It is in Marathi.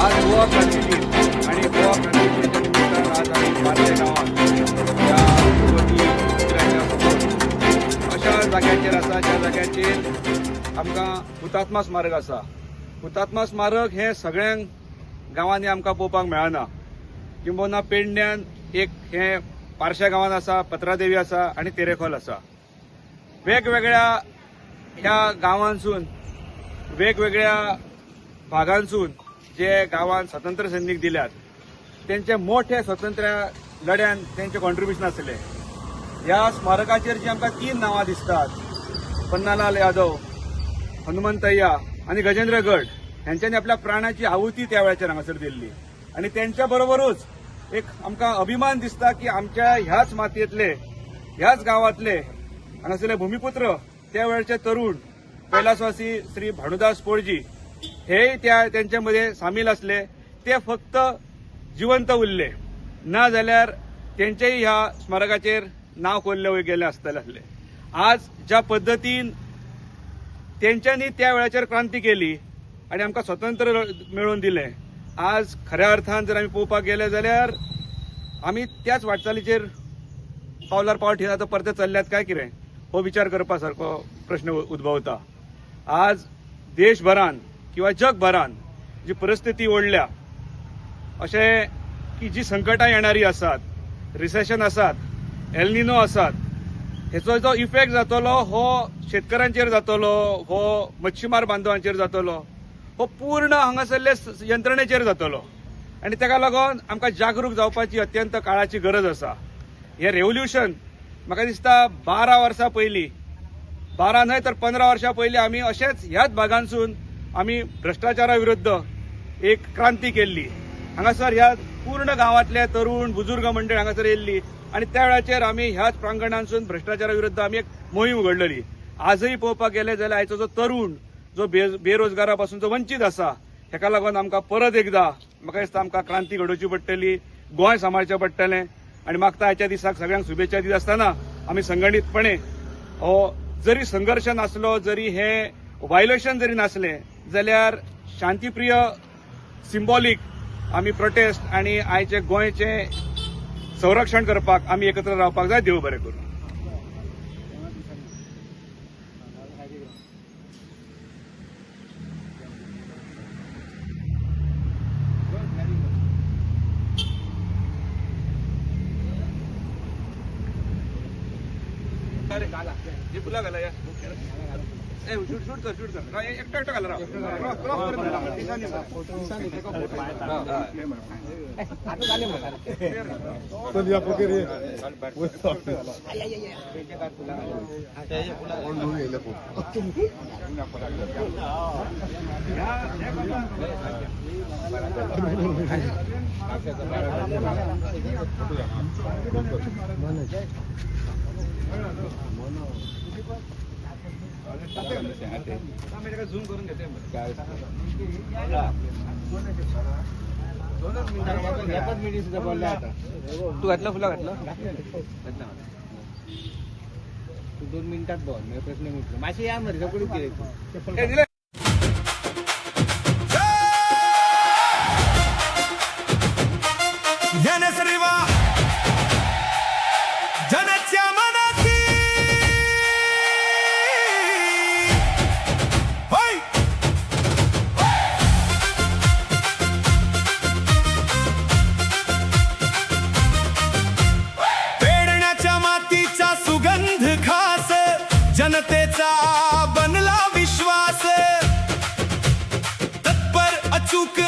आज गोवा क्रांती दिन आणि गोवा क्रांती दिनाच्या निमित्तान आज आम्ही पार्ले गांवांत या भगवती मंदिराच्या समोर अशा जाग्याचेर आसा ज्या जाग्याचेर आमकां हुतात्मा स्मारक आसा. हुतात्मा स्मारक हे सगळ्यांक गांवांनी आमकां पळोवपाक मेळना. किंबहुना पेडण्यान एक हे पार्श्या गांवांत आसा, पत्रादेवी आसा आणि तेरेखोल आसा. वेगवेगळ्या ह्या गांवांसून वेगवेगळ्या भागांसून जे गांवांत स्वतंत्र सैनीक दिल्यात त्यांचे मोठे स्वतंत्र लढ्यान त्यांचे कॉन्ट्रिब्युशन आसले. ह्या स्मारकाचेर जी आमकां 3 नांवां दिसतात, पन्नालाल यादव, हनुमंतय्या आणि गजेंद्र गड हांच्यांनी आपल्या प्राणाची आहुती त्या वेळाचेर हांगासर दिल्ली. आणि त्यांच्या बरोबरूच एक आमकां अभिमान दिसता की आमच्या ह्याच मातयेंतले ह्याच गांवांतले हांगासरले भूमिपुत्र त्या वेळचे तरुण कैलासवासी श्री भानुदास पोळजी हे त्यांच्या मध्ये सामील असले. ते फक्त जिवंत उरले ना जाल्यार त्यांचेही ह्या स्मारकाचेर नाव कोरले गेले आसतले. आज ज्या पद्दतीन त्यांच्यांनी त्या वेळाचेर क्रांती केली आणि आमकां स्वतंत्र मेळोवन दिलें, आज खऱ्या अर्थान जर आमी पळोवपाक गेले जाल्यार आमी त्याच वाटचालीचेर पावलार पावल ठेवून आतां परते चल्ल्यात काय कितें हो विचार करपा सारको प्रश्न उद्भवता. आज देशभरान किंवा जगभरान जी परिस्थिती ओडल्या, अशें की जी संकटां येणारी आसात, रिसेशन आसात, एलनिनो आसात, हेचो जो इफेक्ट जातलो हो शेतकऱ्यांचेर जातलो, हो मच्छीमार बांधवांचेर जातलो, हो पूर्ण हांगासरले यंत्रणेचेर जातलो. आणि ताका लागून आमकां जागरूक जावपाची अत्यंत काळाची गरज आसा. हे रेव्होल्युशन म्हाका दिसता 12 वर्सां पयलीं, 12 न्हय तर 15 वर्सां पयलीं आमी अशेंच ह्याच भागांसून आमी भ्रष्टाचारा विरुद्ध एक क्रांती केल्ली. हांगासर ह्या पूर्ण गांवांतले तरुण बुजुर्ग मंडळ हांगासर येयल्ली आणि त्या वेळाचेर आमी ह्याच प्रांगणांसून भ्रष्टाचारा विरुद्ध आमी एक मोहीम उगडलेली. आजही पळोवपाक गेले जाल्यार आयचो जो तरुण जो बेरोजगारा पासून जो वंचीत आसा, हेका लागून आमकां परत एकदा म्हाका दिसता आमकां क्रांती घडोवची पडटली, गोंय सांबाळचें पडटलें. आणि म्हाका आयच्या दिसाक सगळ्यांक शुभेच्छा दीत आसतना आमी संघटीतपणे हो जरी संघर्श नासलो, जरी हे वायोलेशन जरी नासले जाल्यार शांतीप्रिय सिंबॉलीक आमी प्रोटेस्ट आणि आयचे गोंयचे संरक्षण करपाक आमी एकत्र रावपाक जाय. देव बरें करूं. हे फुला घाला या. शूट कर एकटो घाला राव. झूम करून घेते तू घातलं फुला घातलं तू 2 मिनिटात बोल. मी प्रश्न विचारलो माशी या मरे कुठे केले दिले. जनच्या मनाची होय पेडण्याच्या मातीचा सुगंध खास, जनतेचा बनला विश्वास, तत्पर अचूक